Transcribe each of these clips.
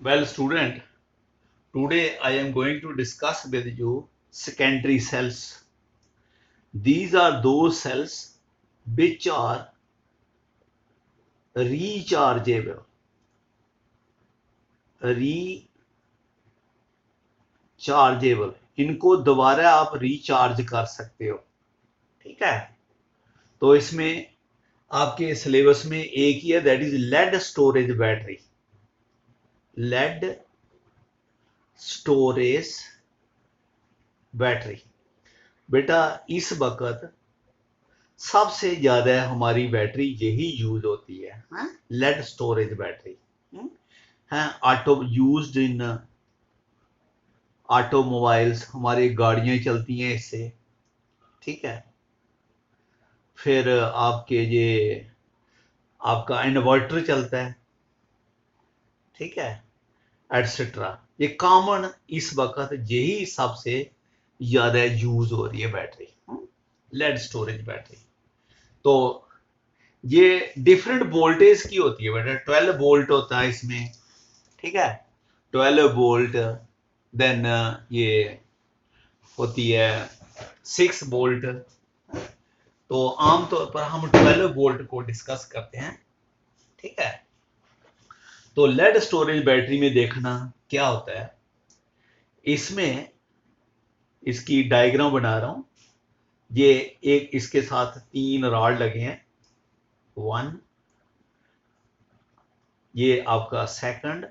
Well, student, today I am going to discuss with you secondary cells. These are those cells which are rechargeable. Rechargeable, इनको दोबारा आप recharge कर सकते हो। ठीक है, तो इसमें आपके सिलेबस में एक ही है, that is lead storage battery. Lead storage battery बेटा, इस वक्त सबसे ज्यादा हमारी बैटरी यही यूज होती है, लेड स्टोरेज बैटरी है। ऑटो यूज्ड इन ऑटोमोबाइल्स, हमारी गाड़ियां चलती हैं इससे। ठीक है, फिर आपके ये आपका इन्वर्टर चलता है। ठीक है, एटसेट्रा। ये कॉमन इस वक्त यही सबसे ज्यादा यूज हो रही है बैटरी, लेड स्टोरेज बैटरी। तो ये डिफरेंट वोल्टेज की होती है बेटा। 12 वोल्ट होता है इसमें। ठीक है, 12 वोल्ट। देन ये होती है 6 वोल्ट। तो आमतौर पर हम 12 वोल्ट को डिस्कस करते हैं। ठीक है, तो लेड स्टोरेज बैटरी में देखना क्या होता है। इसमें इसकी डायग्राम बना रहा हूं। ये एक, इसके साथ 3 रॉड लगे हैं। 1, ये आपका सेकंड,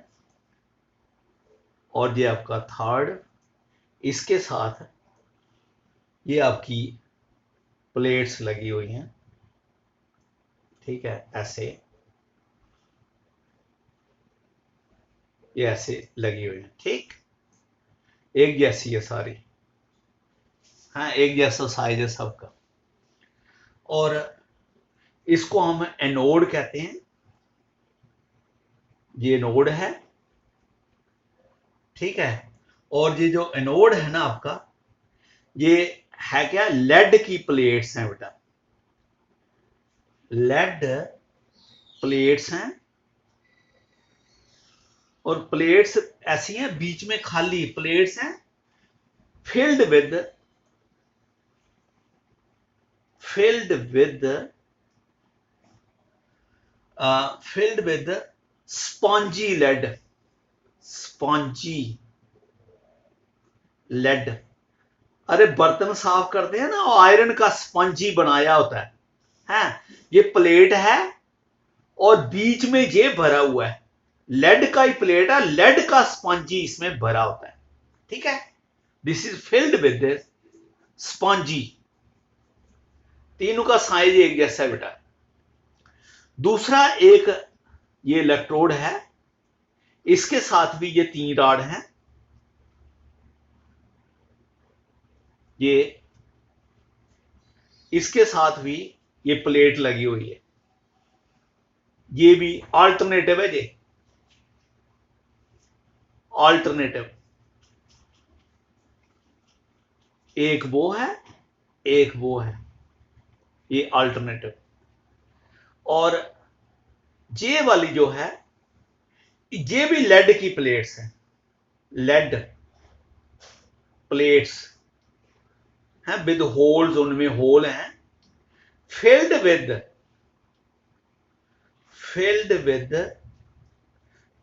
और ये आपका थर्ड। इसके साथ ये आपकी प्लेट्स लगी हुई हैं। ठीक है, ऐसे, ये ऐसे लगी हुई हैं। ठीक, एक जैसी है सारी। हाँ, एक जैसा साइज है सबका। और इसको हम एनोड कहते हैं। ये एनोड है। ठीक है, और ये जो एनोड है ना आपका, ये है क्या, लेड की प्लेट्स हैं बेटा। लेड प्लेट्स हैं, और प्लेट्स ऐसी हैं, बीच में खाली प्लेट्स हैं, filled with filled with filled with spongy lead. Spongy lead, अरे बर्तन साफ करते हैं ना, आयरन का स्पंजी बनाया होता है। ये प्लेट है, और बीच में ये भरा हुआ है। लेड का ही प्लेट है, लेड का स्पंजी इसमें भरा होता है। ठीक है, this is filled with spongy. तीनों का साइज एक जैसा है बेटा। दूसरा एक ये इलेक्ट्रोड है, इसके साथ भी ये 3 रॉड हैं। ये इसके साथ भी ये प्लेट लगी हुई है। ये भी ऑल्टरनेटिव है। ये ऑल्टरनेटिव, एक वो है, एक वो है, ये ऑल्टरनेटिव। और ये वाली जो है, ये भी लेड की प्लेट्स हैं। लेड प्लेट्स हैं विद होल्स, उनमें होल हैं। Filled with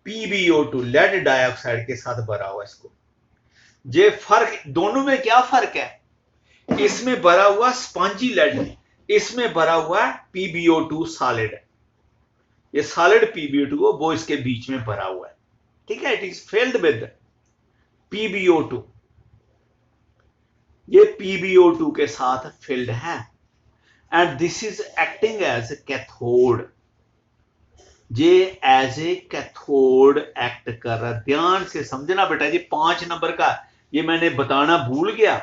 PbO2, lead dioxide के साथ भरा हुआ। इसको, ये फर्क, दोनों में क्या फर्क है। इसमें भरा हुआ स्पंजी लेड, इसमें भरा हुआ PbO2 सॉलिड। ये सॉलिड PbO2 वो इसके बीच में भरा हुआ है। ठीक है, it is filled with PbO2। ये PbO2 के साथ फिल्ड है, and this is acting as cathode. ये एज ए कैथोड एक्ट कर रहा है। ध्यान से समझना बेटा, ये 5 नंबर का, ये मैंने बताना भूल गया।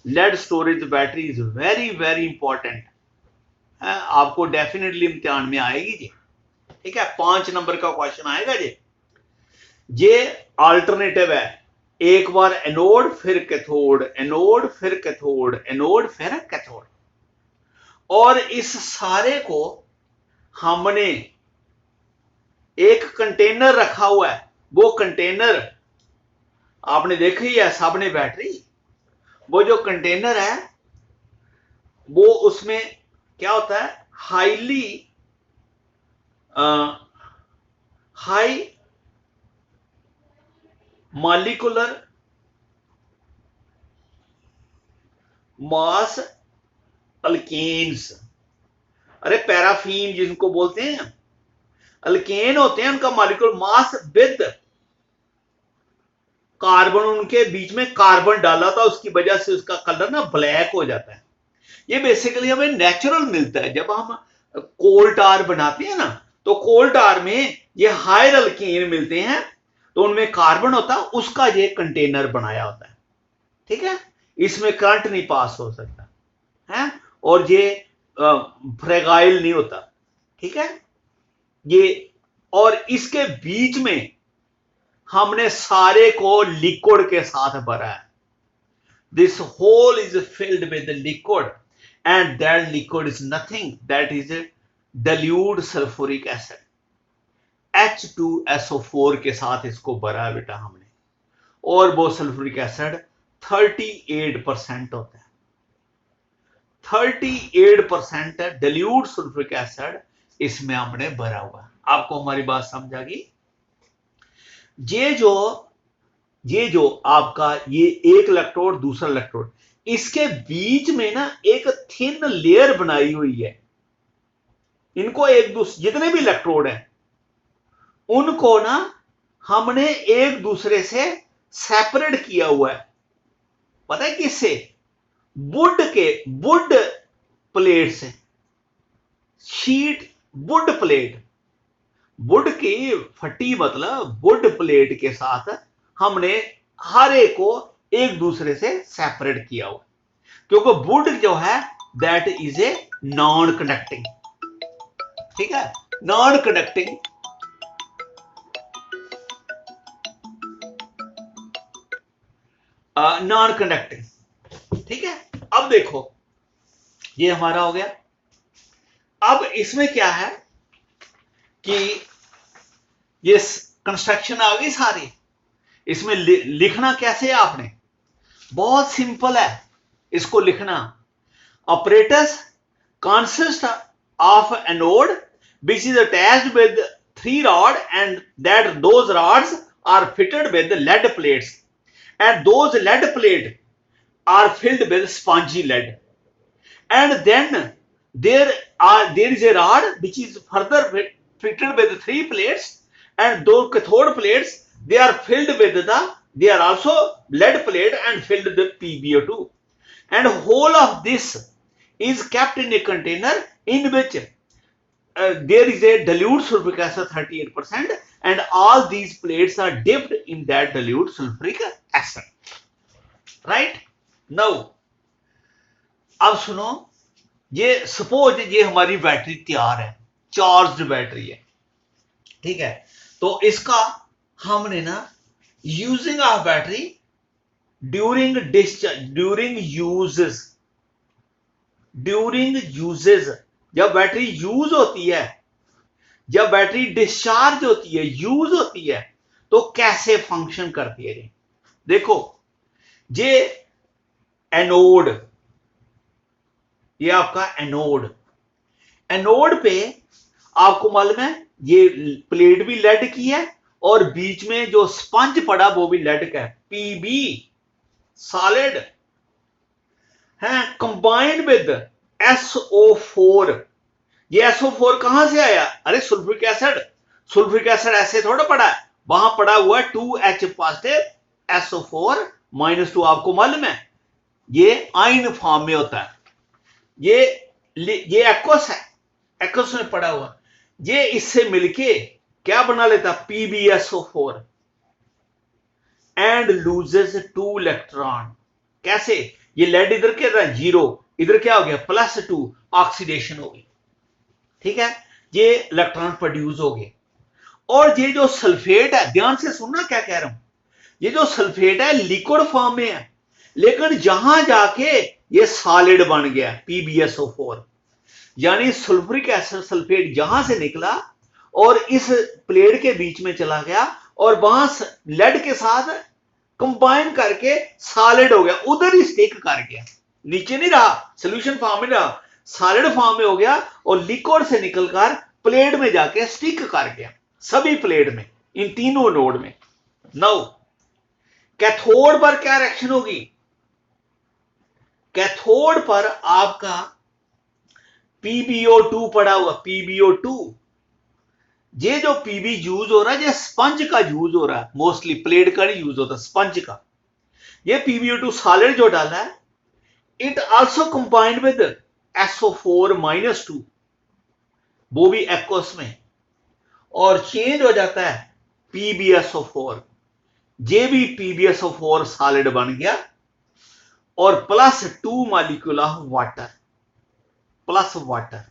Lead storage battery is very very important, आपको डेफिनेटली इम्तिहान में आएगी जी। ठीक है, 5 नंबर का क्वेश्चन आएगा जी। ये अल्टरनेटिव है, एक बार एनोड फिर कैथोड, एनोड फिर कैथोड, एनोड फिर कैथोड। और इस सारे को हमने एक कंटेनर रखा हुआ है, वो कंटेनर आपने देखी है, सामने बैटरी, वो जो कंटेनर है वो उसमें क्या होता है, highly high molecular mass alkanes. अरे पैराफीन जिनको बोलते हैं, अल्केन होते हैं, उनका मॉलिक्यूलर मास विद कार्बन, उनके बीच में कार्बन डाला था, उसकी वजह से उसका कलर ना ब्लैक हो जाता है। ये बेसिकली हमें नेचुरल मिलता है। जब हम कोल टार बनाते हैं ना, तो कोल टार में ये हायर अल्केन मिलते हैं, तो उनमें कार्बन होता है, उसका ये कंटेनर बनाया होता है। ठीक है, इसमें करंट नहीं पास हो सकता है, और ये फ्रेगाइल नहीं होता। ठीक है, ये, और इसके बीच में हमने सारे को लिक्विड के साथ भरा है। This hole is filled with liquid, and that liquid is nothing, that is dilute sulphuric acid, H2SO4 के साथ इसको भरा है बेटा हमने, और वो सल्फ्यूरिक एसिड 38% होता है। 38% डाइल्यूट सल्फ्यूरिक एसिड इसमें हमने भरा हुआ है। आपको हमारी बात समझ आ गई? ये जो आपका ये एक इलेक्ट्रोड दूसरा इलेक्ट्रोड, इसके बीच में ना एक थिन लेयर बनाई हुई है। इनको एक दूसरे, जितने भी इलेक्ट्रोड हैं उनको ना हमने एक दूसरे से सेपरेट किया हुआ है। पता है किससे? वुड प्लेट से, शीट वुड प्लेट, वुड की फटी मतलब वुड प्लेट के साथ हमने हर एक को एक दूसरे से सेपरेट किया हुआ, क्योंकि वुड जो है that is a non conducting. ठीक है, नॉन कंडक्टिंग, नॉन कंडक्टिंग। ठीक है, अब देखो ये हमारा हो गया। अब इसमें क्या है कि ये कंस्ट्रक्शन आ गई सारी। इसमें लिखना कैसे है आपने? बहुत सिंपल है इसको लिखना। Apparatus consist of anode which is attached with 3 rod, and that those rods are fitted with lead plates, and those lead plates are filled with spongy lead, and then there is a rod which is further fitted with 3 plates, and those cathode plates they are filled with they are also lead plate and filled with PbO2, and whole of this is kept in a container in which there is a dilute sulfuric acid 38%, and all these plates are dipped in that dilute sulfuric acid. Right now, अब सुनो, ये suppose ये हमारी battery तैयार है, charged battery है। ठीक है, तो इसका हमने ना using of battery during discharge, during uses, जब बैटरी यूज होती है, जब बैटरी डिस्चार्ज होती है, यूज होती है, तो कैसे फंक्शन करती है। देखो ये एनोड, ये आपका एनोड, एनोड पे आपको मालूम है ये प्लेट भी लेड की है, और बीच में जो स्पंज पड़ा वो भी लेड का है, पीबी सॉलिड है, कंबाइंड विद SO4। ये SO4 कहां से आया? अरे सल्फ्यूरिक एसिड, सल्फ्यूरिक एसिड ऐसे थोड़ा पड़ा है, वहां पड़ा हुआ 2H पॉजिटिव SO4 -2। आपको मालूम है ये आयन फॉर्म में होता है, ये एक्वस है, एक्वस में पड़ा हुआ, ये इससे मिलके क्या बना लेता? PbSO4 and loses 2 electron. कैसे? ये लेड इधर क्या था 0, इधर क्या हो गया +2, ऑक्सीडेशन हो गई। ठीक है, ये इलेक्ट्रॉन प्रोड्यूस हो गए। और ये जो सल्फेट है, ध्यान से सुनना क्या कह रहा हूं, ये जो सल्फेट है लिक्विड फॉर्म में है, लेकिन जहां जाके ये सॉलिड बन गया PbSO4, यानी सल्फ्यूरिक एसिड सल्फेट जहां से निकला और इस प्लेट के बीच में चला गया, और वहां लेड के साथ कंबाइन करके सॉलिड हो गया, उधर ही स्टिक कर गया, नीचे नहीं रहा, सोल्यूशन फॉर्म में रहा, सॉलिड फॉर्म में हो गया और लिक्विड से निकलकर प्लेट में जाके स्टिक कर गया, सभी प्लेट में, इन तीनों नोड में। नाउ कैथोड पर क्या रिएक्शन होगी? कैथोड पर आपका PbO2 पड़ा हुआ, PbO2, ये जो पीबी यूज हो रहा है, ये स्पंज का यूज हो रहा है, मोस्टली प्लेट का नहीं यूज होता, स्पंज का। ये PbO2 सॉलिड जो डाला है, it also combined with SO4-2, वो भी एक्वस में, और चेंज हो जाता है PbSO4, ये भी PbSO4 सॉलिड बन गया, और plus 2 molecule of water, plus water.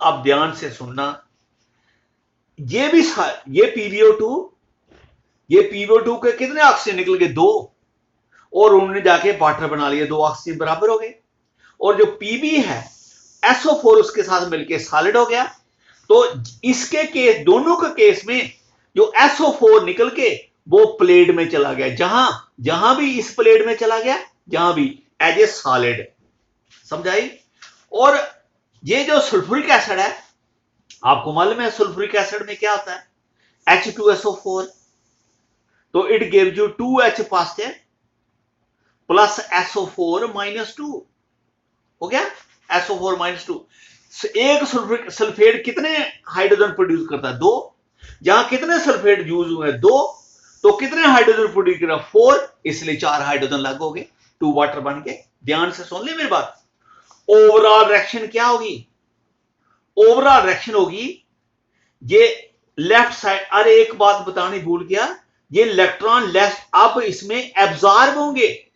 अब ध्यान से सुनना, ये भी ये PbO2 के कितने ऑक्सीजन निकल गए? 2, और उन्होंने जाके वाटर बना लिया, 2 ऑक्सीजन बराबर हो गए, और जो Pb है SO4 उसके साथ मिलके सॉलिड हो गया। तो इसके केस, दोनों के केस में जो SO4 निकल के वो प्लेट में चला गया, जहां भी इस प्लेट में चला गया, जहां भी एज ए सॉलिड, समझाई। और ये जो सल्फ्यूरिक एसिड है, आपको मालूम है सल्फ्यूरिक एसिड में क्या होता है? H2SO4, तो it gives you 2H positive plus SO4-2, हो गया SO4-2। एक सल्फेट कितने हाइड्रोजन प्रोड्यूस करता है? 2। जहां कितने सल्फेट यूज हुए? 2, तो कितने हाइड्रोजन प्रोड्यूस कर रहा है? 4, इसलिए 4 हाइड्रोजन अलग हो गए, 2 वाटर बन के। ध्यान से सुन ले मेरी बात। ओवरऑल रिएक्शन क्या होगी? ओवरऑल रिएक्शन होगी, ये लेफ्ट साइड, अरे एक बात बतानी भूल गया, ये इलेक्ट्रॉन लेफ्ट अब इसमें एब्जॉर्ब होंगे,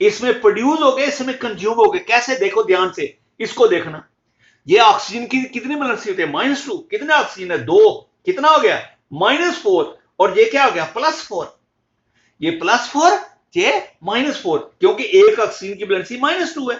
इसमें प्रोड्यूस हो गए, इसमें कंज्यूम हो गए। कैसे? देखो ध्यान से, इसको देखना। ये ऑक्सीजन की कितनी वैलेंसी होती है? -2। कितने ऑक्सीजन है? 2। कितना हो गया? -4। और ये क्या हो गया? +4। ये +4, ये -4, क्योंकि एक ऑक्सीजन की वैलेंसी -2 है,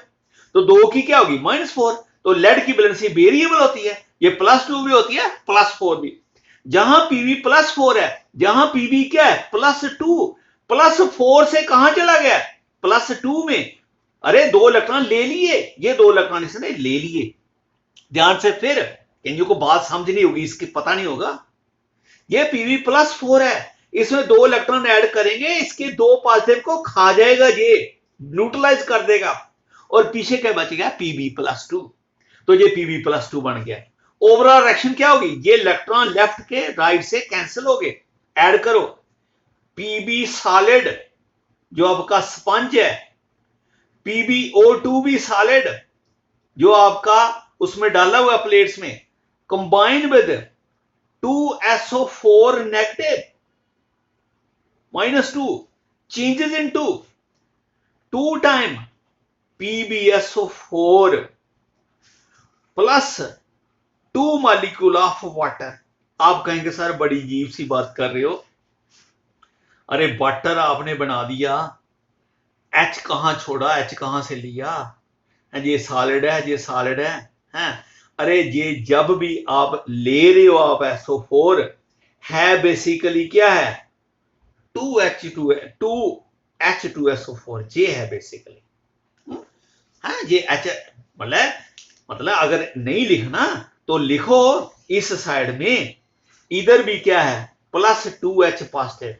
तो 2 की क्या होगी? -4। तो लेड की वैलेंसी वेरिएबल होती है, ये +2 भी होती है, +4 भी। जहां Pb +4 है, जहां Pb क्या है? +2, +4 से कहां चला गया? +2 में। अरे 2 इलेक्ट्रॉन ले लिए, ये 2 इलेक्ट्रॉन इसने ले लिए। ध्यान से, फिर किन्हीं को बात समझ नहीं होगी, इसकी पता नहीं होगा। ये Pb +4 है, इसमें 2 इलेक्ट्रॉन ऐड करेंगे, इसके 2 पॉजिटिव को खा जाएगा, ये न्यूट्रलाइज कर देगा, और पीछे क्या बचेगा? Pb +2। तो ये Pb +2 बन गया। ओवरऑल रिएक्शन क्या होगी? ये इलेक्ट्रॉन लेफ्ट के राइट से कैंसिल हो गए, ऐड करो। Pb सॉलिड जो आपका स्पंज है, PbO2 भी सॉलिड जो आपका उसमें डाला हुआ प्लेट्स में, combined with 2SO4 negative -2 changes into 2 time PbSO4 plus 2 molecule of water. आप कहेंगे सर बड़ी अजीब सी बात कर रहे हो, अरे वाटर आपने बना दिया, H कहां छोड़ा, H कहां से लिया? ये सॉलिड है, ये सॉलिड है, हैं? अरे ये जब भी आप ले रहे हो आप SO4 है बेसिकली क्या है? 2H2SO4, ये है बेसिकली। हाँ, ये H मतलब अगर नहीं लिखना तो लिखो इस साइड में, इधर भी क्या है? +2H पॉजिटिव,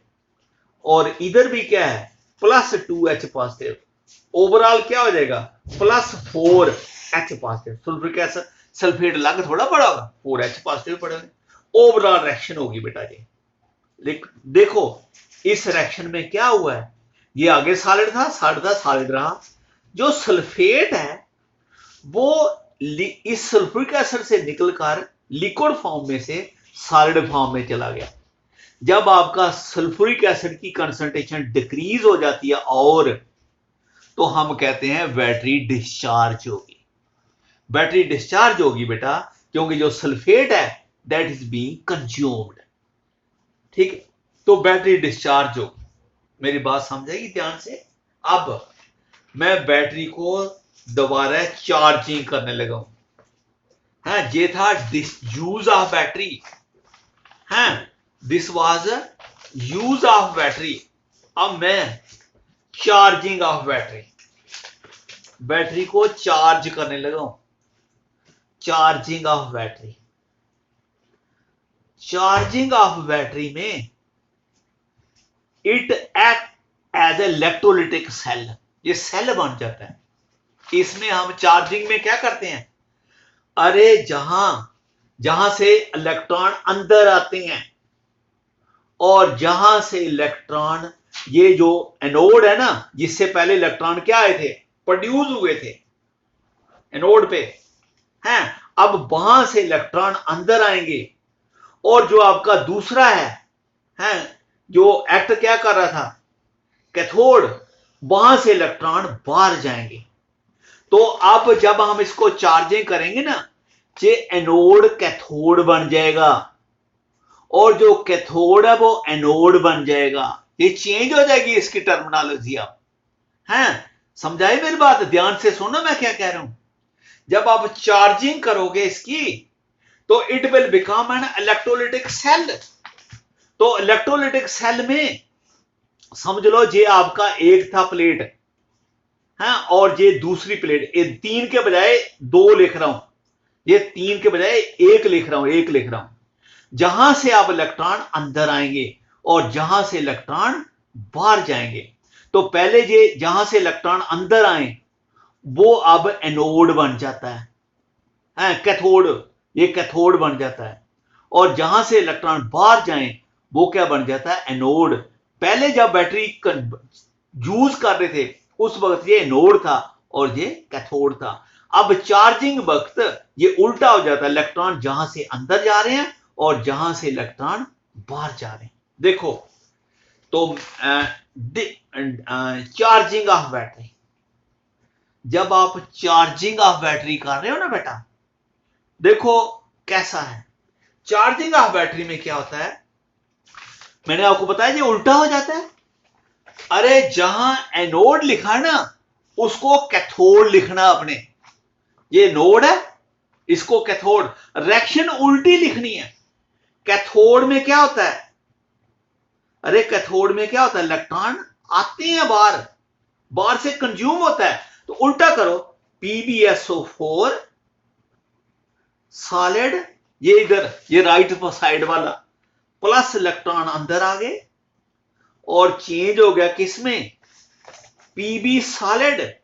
और इधर भी क्या है? +2H positive. ओवरऑल क्या हो जाएगा? +4H positive. Sulphuric acid sulphate अलग थोड़ा पड़ा होगा, 4H पॉजिटिव पड़ेगा। ओवरऑल रिएक्शन होगी बेटा जी। देखो इस रिएक्शन में क्या हुआ है, ये आगे सॉलिड था, सॉलिड रहा। जो सल्फेट है वो इस सल्फ्यूरिक एसिड से निकलकर लिक्विड फॉर्म में से सॉलिड फॉर्म में चला गया। जब आपका सल्फ्यूरिक एसिड की कंसंट्रेशन डिक्रीज हो जाती है, और तो हम कहते हैं बैटरी डिस्चार्ज होगी। बैटरी डिस्चार्ज होगी बेटा, क्योंकि जो सल्फेट है दैट इज बीइंग कंज्यूम्ड। ठीक है, तो बैटरी डिस्चार्ज होगी। मेरी बात समझेगी ध्यान से। अब मैं बैटरी को दोबारा चार्जिंग करने लगा हूं। हाँ, ये था डिसयूज ऑफ बैटरी। हाँ, this was use of battery. अब मैं चार्जिंग ऑफ बैटरी, बैटरी को चार्ज करने लगा हूं। Charging of battery, charging of battery में it act as a electrolytic cell, ये सेल बन जाता है। इसमें हम चार्जिंग में क्या करते हैं, अरे जहां से इलेक्ट्रॉन अंदर आते हैं और जहां से इलेक्ट्रॉन, ये जो एनोड है ना, जिससे पहले इलेक्ट्रॉन क्या आए थे, प्रोड्यूस हुए थे एनोड पे हैं, अब वहां से इलेक्ट्रॉन अंदर आएंगे और जो आपका दूसरा है जो एक्ट क्या कर रहा था, कैथोड, वहां से इलेक्ट्रॉन बाहर जाएंगे। तो अब जब हम इसको चार्जिंग करेंगे ना, ये एनोड कैथोड बन जाएगा और जो कैथोड है वो एनोड बन जाएगा। ये चेंज हो जाएगी इसकी टर्मिनोलॉजी। आप हैं, समझाई मेरी बात, ध्यान से सुनो मैं क्या कह रहा हूं। जब आप चार्जिंग करोगे इसकी तो it will become an electrolytic cell. तो इलेक्ट्रोलिटिक सेल में समझ लो ये आपका एक था प्लेट है और ये दूसरी प्लेट, ये 3 के बजाय 2 लिख रहा हूं, ये 3 के बजाय 1 लिख रहा हूं। जहां से आप इलेक्ट्रॉन अंदर आएंगे और जहां से इलेक्ट्रॉन बाहर जाएंगे। तो पहले ये जहां से इलेक्ट्रॉन अंदर आए वो अब एनोड बन जाता है कैथोड, ये कैथोड बन जाता है। और जहां से इलेक्ट्रॉन बाहर जाएं वो क्या बन जाता है, एनोड। पहले जब बैटरी यूज कर रहे थे उस वक्त ये एनोड था और ये कैथोड था। अब चार्जिंग वक्त ये उल्टा हो जाता है, इलेक्ट्रॉन जहां से अंदर जा रहे हैं और जहां से इलेक्ट्रॉन बाहर जा रहे हैं। देखो तो चार्जिंग ऑफ बैटरी, जब आप चार्जिंग ऑफ बैटरी कर रहे हो ना बेटा, देखो कैसा है। चार्जिंग ऑफ बैटरी में क्या होता है, मैंने आपको बताया ये उल्टा हो जाता है। अरे जहां एनोड लिखा है ना उसको कैथोड लिखना अपने, ये नोड है इसको कैथोड, रिएक्शन उल्टी लिखनी है। कैथोड में क्या होता है, अरे कैथोड में क्या होता है, इलेक्ट्रॉन आते हैं बाहर से कंज्यूम होता है। तो उल्टा करो, PbSO4 सॉलिड, ये इधर ये राइट साइड वाला, प्लस इलेक्ट्रॉन अंदर आ गए और चेंज हो गया किसमें, Pb सॉलिड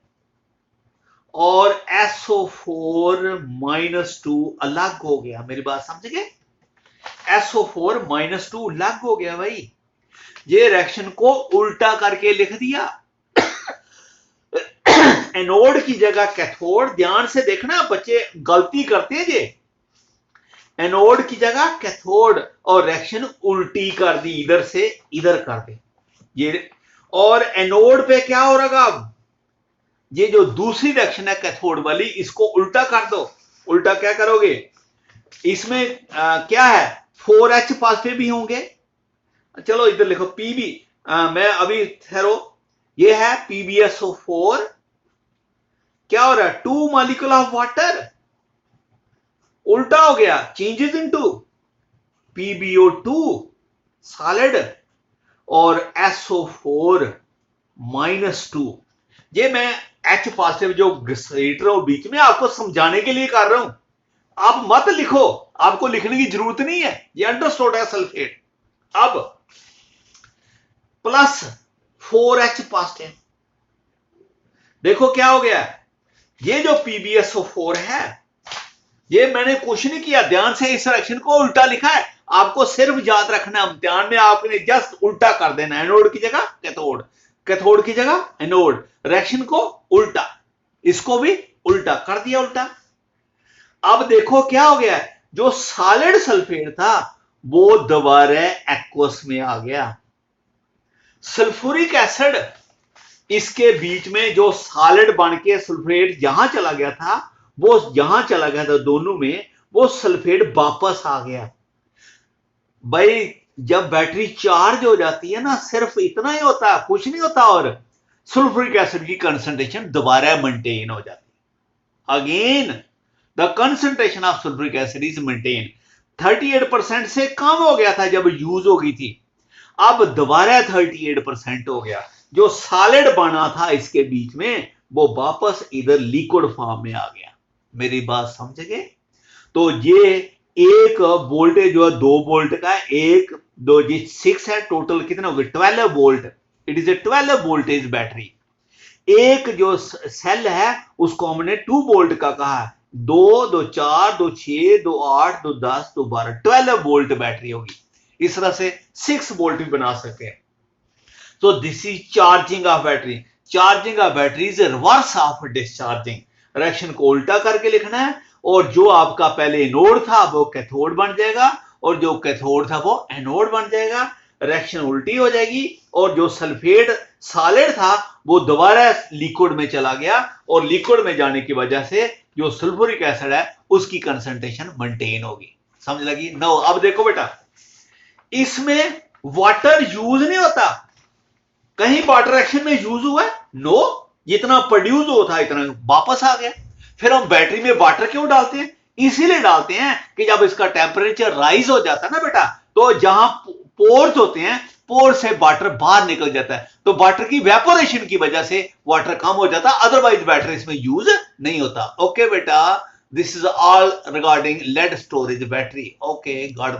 और SO4-2 अलग हो गया। मेरी बात समझ गए, SO4-2 अलग हो गया भाई। ये रिएक्शन को उल्टा करके लिख दिया। एनोड की जगह कैथोड, ध्यान से देखना बच्चे गलती करते हैं ये, एनोड की जगह कैथोड और रिएक्शन उल्टी कर दी, इधर से इधर कर दे ये। और एनोड पे क्या हो रहा, अब ये जो दूसरी रिएक्शन है कैथोड वाली, इसको उल्टा कर दो। उल्टा क्या करोगे, इसमें क्या है, 4H पॉजिटिव भी होंगे। चलो इधर लिखो Pb, मैं अभी ठहरो, ये है PbSO4, क्या हो रहा है, 2 मॉलिक्यूल ऑफ वाटर, उल्टा हो गया, चेंजेस इनटू PbO2 सॉलिड और SO4-2। ये मैं H पॉजिटिव जो ग्लिसरीन हो बीच में आपको समझाने के लिए कर रहा हूं, आप मत लिखो, आपको लिखने की जरूरत नहीं है, ये अंडरस्टूड है सल्फेट। अब प्लस 4H पॉजिटिव, देखो क्या हो गया, ये जो PbSO4 है, ये मैंने कुछ नहीं किया, ध्यान से इस रिएक्शन को उल्टा लिखा है, आपको सिर्फ याद रखना, ध्यान में आपने जस्ट उल्टा कर देना, एनोड की जगह कैथोड, कैथोड की जगह एनोड, रिएक्शन को उल्टा, इसको भी उल्टा कर दिया उल्टा। अब देखो क्या हो गया, जो सॉलिड सल्फेट था वो दोबारा एक्वस में आ गया। सल्फ्यूरिक एसिड, इसके बीच में जो सॉलिड बन के सल्फेट यहां चला गया था वो यहां चला गया था, दोनों में वो सल्फेट वापस आ गया। भाई जब बैटरी चार्ज हो जाती है ना, सिर्फ इतना ही होता है, कुछ नहीं होता, और सल्फ्यूरिक एसिड की कंसंट्रेशन दोबारा मेंटेन हो जाती है। Again the concentration of sulphuric acid is maintain. 38% से कम हो गया था जब यूज हो गई थी, अब दोबारा 38% हो गया। जो सॉलिड बना था इसके बीच में वो वापस इधर लिक्विड फॉर्म में आ गया। मेरी बात समझ गए? तो ये एक वोल्टेज जो है 2 वोल्ट का, एक दो जी 6 है, टोटल कितना हो गया 12 volt. It is a 12 voltage battery. एक जो सेल है उसको हमने 2 वोल्ट का कहा है, 2 2 4 2 6 2 8 2 10 2 12, 12 वोल्ट बैटरी होगी। इस तरह से 6 वोल्ट भी बना सकते हैं। तो this is charging of battery. Charging of battery is reverse of discharging. Reaction को उल्टा करके लिखना है, और जो आपका पहले एनोड था वो कैथोड बन जाएगा, और जो कैथोड था वो एनोड बन जाएगा। रिएक्शन उल्टी हो जाएगी, और जो सल्फेट सॉलिड था वो दोबारा लिक्विड में चला गया, और लिक्विड में जाने की वजह से जो सल्फ्यूरिक एसिड है उसकी कंसंट्रेशन मेंटेन होगी। समझ लगी? नो, अब देखो बेटा, इसमें वाटर यूज नहीं होता। कहीं वाटर एक्शन में यूज हुआ है? नो। जितना प्रोड्यूस होता है इतना वापस आ गया। फिर हम बैटरी में वाटर क्यों डालते हैं? इसीलिए डालते हैं कि जब इसका टेम्परेचर राइज हो जाता है ना बेटा, तो जहां पोर्स होते हैं, पोर से वाटर बाहर निकल जाता है, तो वाटर की वेपोरेशन की वजह से वाटर कम हो जाता है, अदरवाइज बैटरी इसमें यूज नहीं होता। ओके बेटा, this is all regarding lead storage battery. Okay, God